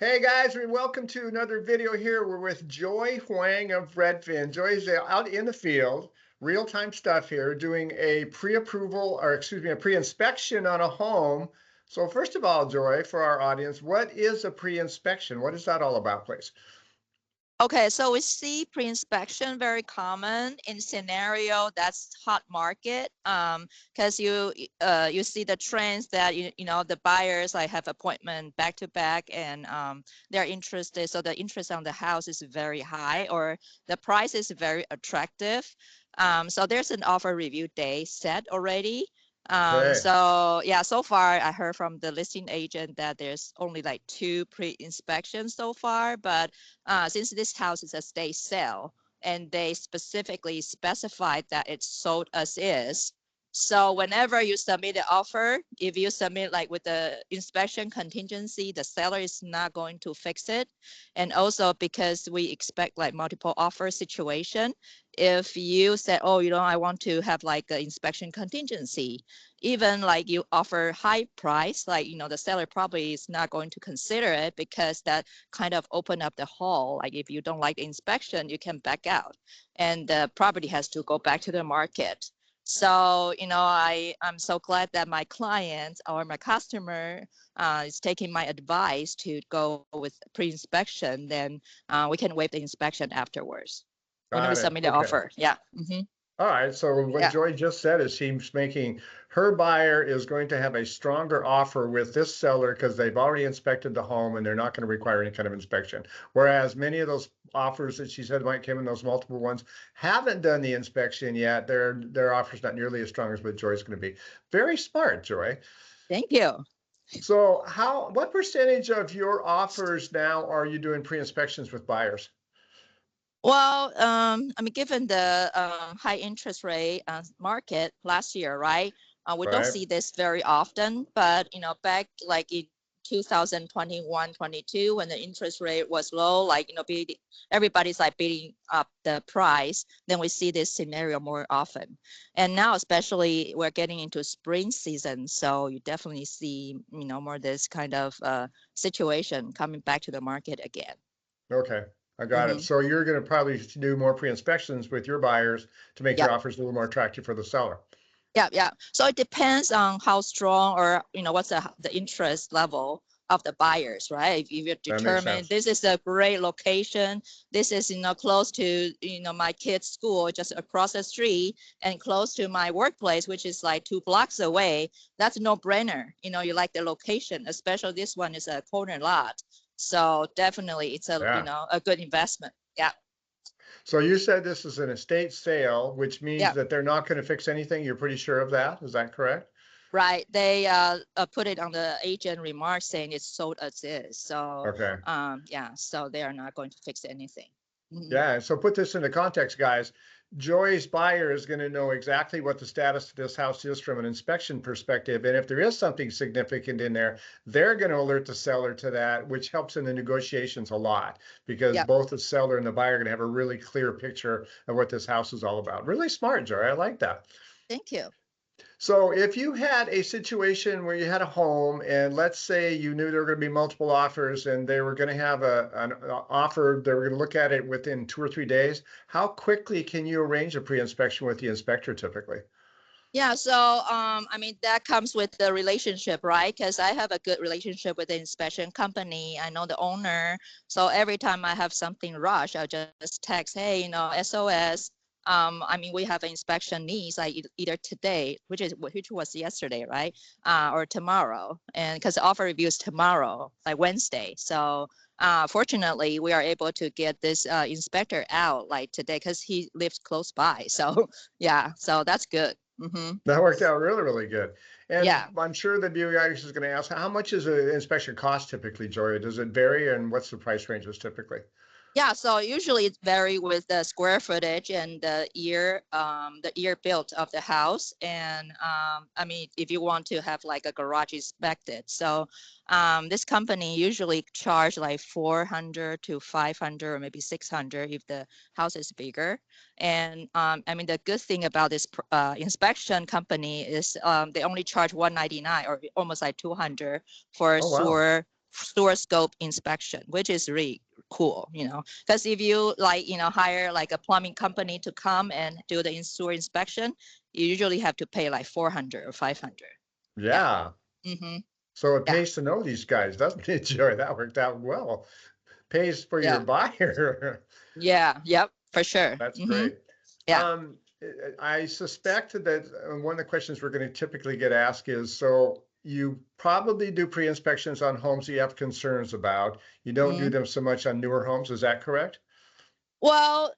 Hey guys, welcome to another video here. We're with Joy Huang of Redfin. Joy's out in the field, real-time stuff here, doing a pre-approval, or excuse me, a pre-inspection on a home. So first of all, Joy, for our audience, what is a pre-inspection? What is that all about, please? Okay, so we see pre-inspection very common in scenario that's hot market, because you see the trends that you know the buyers like have appointment back to back, and they're interested. So the interest on the house is very high, or the price is very attractive. So there's an offer review day set already. Okay. So yeah, so far I heard from the listing agent that there's only like 2 pre-inspections so far, but since this house is a state sale and they specifically specified that it's sold as is. So whenever you submit an offer, if you submit like with the inspection contingency, the seller is not going to fix it. And also because we expect like multiple offer situation, if you said, oh, I want to have like an inspection contingency, even like you offer high price, like, the seller probably is not going to consider it because that kind of open up the hall. Like if you don't like the inspection, you can back out and the property has to go back to the market. So, I'm so glad that my client or my customer is taking my advice to go with pre-inspection. Then we can waive the inspection afterwards when we Got it. submit the Okay. offer. Yeah. All right, so what Yeah. Joy just said is she's making her buyer is going to have a stronger offer with this seller because they've already inspected the home and they're not going to require any kind of inspection. Whereas many of those offers that she said might come in, those multiple ones, haven't done the inspection yet. Their offer's not nearly as strong as what Joy's going to be. Very smart, Joy. Thank you. So what percentage of your offers now are you doing pre-inspections with buyers? Well, I mean, given the high interest rate market last year, right? We don't Right? see this very often, but back like in 2021, 22, when the interest rate was low, like everybody's like bidding up the price, then we see this scenario more often. And now, especially, we're getting into spring season, so you definitely see more this kind of situation coming back to the market again. Okay, I got it. Hmm. So you're going to probably do more pre-inspections with your buyers to make your Yeah. offers a little more attractive for the seller. Yeah, yeah. So it depends on how strong, or what's the interest level of the buyers, right? If you That makes determine sense. this is a great location, this is close to my kid's school just across the street, and close to my workplace, which is like 2 blocks away, that's a no-brainer. You like the location, especially this one is a corner lot. So definitely it's a Yeah. a good investment. Yeah. So you said this is an estate sale, which means Yeah. that they're not going to fix anything. You're pretty sure of that. Is that correct? Right. They put it on the agent remarks saying it's sold as is. So, Okay. yeah, so they are not going to fix anything. Mhm. Yeah. So put this into context, guys. Joy's buyer is going to know exactly what the status of this house is from an inspection perspective. And if there is something significant in there, they're going to alert the seller to that, which helps in the negotiations a lot because Yep. both the seller and the buyer are going to have a really clear picture of what this house is all about. Really smart, Joy. I like that. Thank you. So if you had a situation where you had a home and let's say you knew there were going to be multiple offers and they were going to have an offer, they were going to look at it within 2 or 3 days, how quickly can you arrange a pre-inspection with the inspector typically? Yeah, so I mean that comes with the relationship, right? Because I have a good relationship with the inspection company. I know the owner, so every time I have something rush, I'll just text, hey, SOS. I mean, we have an inspection needs like either today, which was yesterday, right, or tomorrow, and because the offer review is tomorrow, like Wednesday. So fortunately, we are able to get this inspector out like today because he lives close by. So yeah, so that's good. Mm-hmm. That worked out really, really good. And Yeah. I'm sure the viewer audience is going to ask, how much does an inspection cost typically, Joy? Does it vary and what's the price ranges typically? Yeah, so usually it vary with the square footage and the year built of the house. And I mean, if you want to have like a garage inspected, so this company usually charge like 400 to 500 or maybe 600 if the house is bigger. And I mean, the good thing about this inspection company is they only charge 199 or almost like 200 for Oh, wow. sewer sewer scope inspection, which is really cool, because if you like, hire like a plumbing company to come and do the sewer inspection, you usually have to pay like 400 or 500. Yeah. Yeah. Mm-hmm. So it Yeah. pays to know these guys, doesn't it, Joy? That worked out well. Pays for your Yeah. buyer. Yeah. Yep. For sure. That's Mm-hmm. great. Yeah. I suspect that one of the questions we're going to typically get asked is, so you probably do pre-inspections on homes that you have concerns about. You don't do Mm-hmm. them so much on newer homes. Is that correct? Well,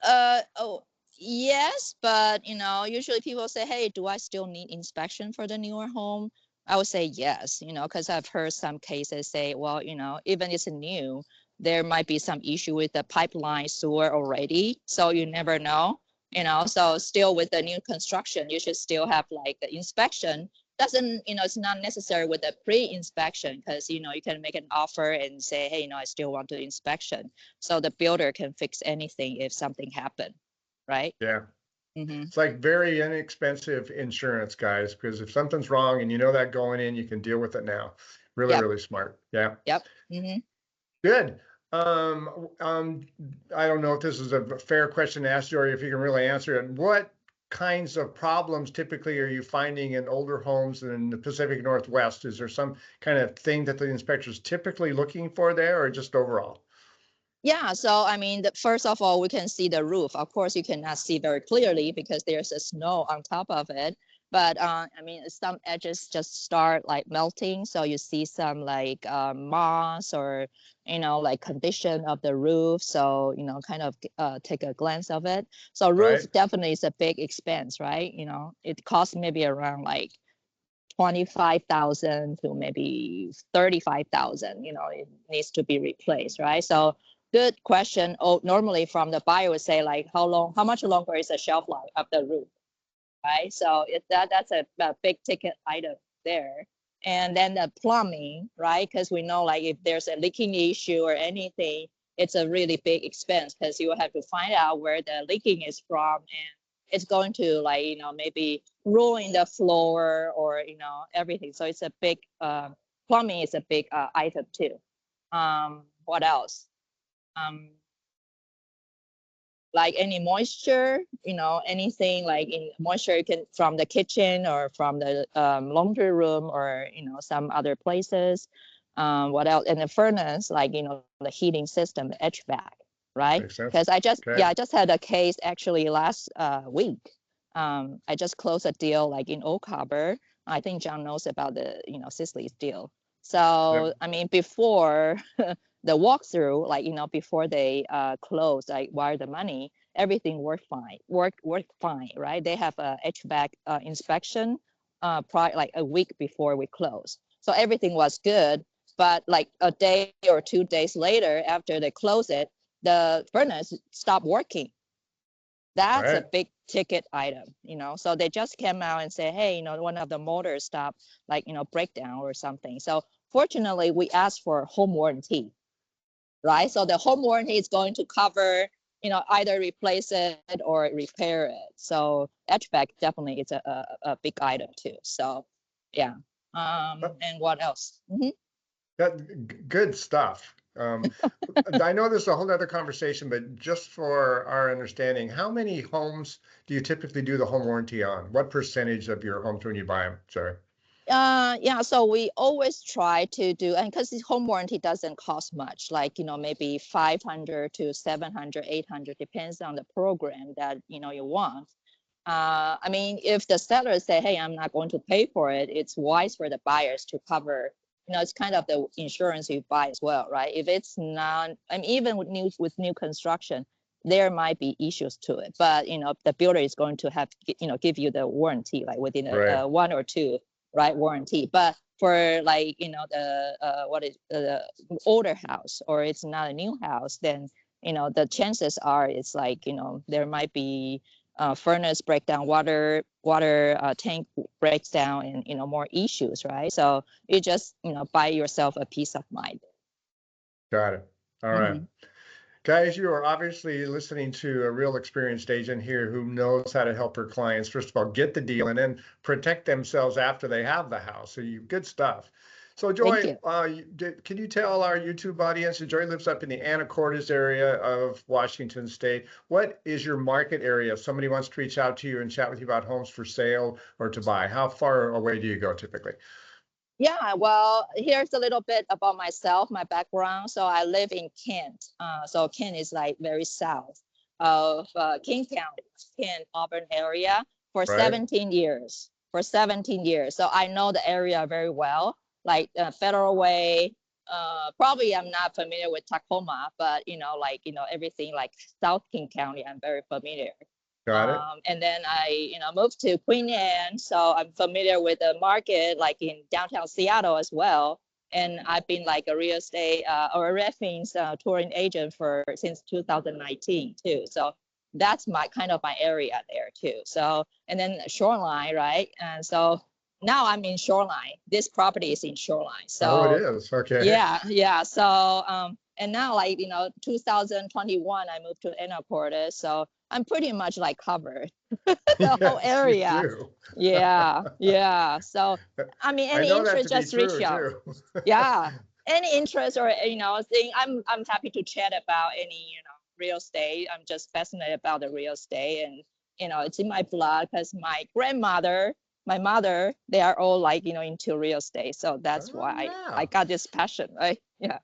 yes, but usually people say, "Hey, do I still need inspection for the newer home?" I would say yes, because I've heard some cases say, well, even it's new, there might be some issue with the pipeline sewer already, so you never know, So still with the new construction, you should still have like the inspection. Doesn't it's not necessary with the pre-inspection because you can make an offer and say, hey, I still want the inspection, so the builder can fix anything if something happened, right? Yeah. Mm-hmm. It's like very inexpensive insurance, guys, because if something's wrong and you know that going in, you can deal with it now. Really, Yep. really smart. Yeah. Yep. Mm-hmm. Good. I don't know if this is a fair question to ask, Jory, if you can really answer it. What kinds of problems typically are you finding in older homes in the Pacific Northwest? Is there some kind of thing that the inspector's typically looking for there, or just overall? Yeah, so I mean, first of all, we can see the roof. Of course, you cannot see very clearly because there's a snow on top of it. But I mean, some edges just start like melting, so you see some like moss or like condition of the roof. So kind of take a glance of it. So roof Right? definitely is a big expense, right? It costs maybe around like 25,000 to maybe 35,000, it needs to be replaced, right? So good question. Oh, normally from the buyer would say like, how much longer is the shelf life of the roof, right? So that's a big ticket item there. And then the plumbing, right? Because we know like if there's a leaking issue or anything, it's a really big expense because you will have to find out where the leaking is from, and it's going to like maybe ruin the floor or everything. So it's a big plumbing is a big item too. What else? Um, like any moisture, anything like in moisture can from the kitchen or from the laundry room or some other places. What else? And the furnace, like the heating system, the HVAC, right? Makes sense. Because I just Okay. yeah, I just had a case actually last week. I just closed a deal like in Oak Harbor. I think John knows about the Sisley's deal. So Yep. I mean, before the walkthrough, like before they close, like wire the money, everything worked fine, right? They have a HVAC inspection like a week before we close, so everything was good. But like a day or 2 days later, after they close it, the furnace stopped working. All That's a right. big ticket item, so they just came out and say, hey, one of the motors stopped, like breakdown or something. So fortunately we asked for home warranty, right? So the home warranty is going to cover, either replace it or repair it. So HVAC definitely is a big item too. So yeah. And what else? Mm-hmm. Good stuff. I know this is a whole other conversation, but just for our understanding, how many homes do you typically do the home warranty on? What percentage of your homes when you buy them? Sorry. Yeah, so we always try to do, and because home warranty doesn't cost much, like maybe 500 to 700, 800, depends on the program that you want. I mean, if the seller say, hey, I'm not going to pay for it, it's wise for the buyers to cover. It's kind of the insurance you buy as well, right? If it's not, I mean, even with new construction, there might be issues to it, but the builder is going to have give you the warranty like within Right. a 1 or 2, right, warranty. But for like the what is the older house, or it's not a new house, then the chances are it's like there might be furnace breakdown, water tank breaks down, and more issues, right? So you just buy yourself a peace of mind. Got it. All right. Mm-hmm. Guys, you are obviously listening to a real experienced agent here who knows how to help her clients, first of all, get the deal and then protect themselves after they have the house. So good stuff. So Thank Joy, you. can you tell our YouTube audience, that Joy lives up in the Anacortes area of Washington State. What is your market area? If somebody wants to reach out to you and chat with you about homes for sale or to buy, how far away do you go typically? Yeah, well, here's a little bit about myself, my background. So I live in Kent. So Kent is like very south of King County, Kent, Auburn area for Right? 17 years. For 17 years. So I know the area very well, like Federal Way. Probably I'm not familiar with Tacoma, but everything like South King County, I'm very familiar. Got it. And then I, moved to Queen Anne, so I'm familiar with the market, like in downtown Seattle as well. And I've been like a real estate or a Redfin's touring agent for since 2019 too. So that's my kind of my area there too. So and then Shoreline, right? And so now I'm in Shoreline. This property is in Shoreline. Oh, it So is. Okay. yeah. So and now like 2021, I moved to Anacortes, so I'm pretty much like covered the whole Yes, you area. do. Yeah. So I mean, I any know that to interest, be just reach true out. too. Yeah, any interest or thing, I'm happy to chat about any real estate. I'm just fascinated about the real estate, and it's in my blood because my grandmother, my mother, they are all like into real estate, so that's Oh, why I yeah. got this passion, right? Yeah.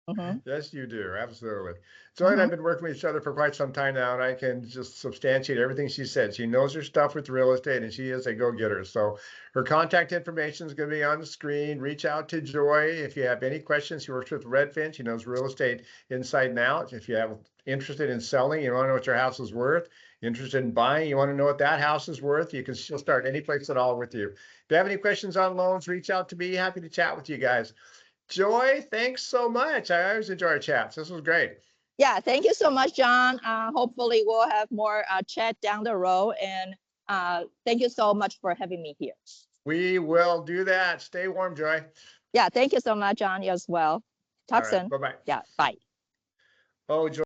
Mm-hmm. Yes, you do. Absolutely. Joy and I Mm-hmm. have been working with each other for quite some time now, and I can just substantiate everything she said. She knows her stuff with real estate, and she is a go-getter. So her contact information is going to be on the screen. Reach out to Joy if you have any questions. She works with Redfin. She knows real estate inside and out. If you have interested in selling, you want to know what your house is worth. Interested in buying, you want to know what that house is worth. She'll start any place at all with you. If you have any questions on loans, reach out to me. Happy to chat with you guys. Joy, thanks so much. I always enjoy our chats. This was great. Yeah, thank you so much, John. Hopefully we'll have more chat down the road, and thank you so much for having me here. We will do that. Stay warm, Joy. Yeah, thank you so much, John, as well. All Talk right. soon. Bye bye. Yeah, bye. Oh, Joy.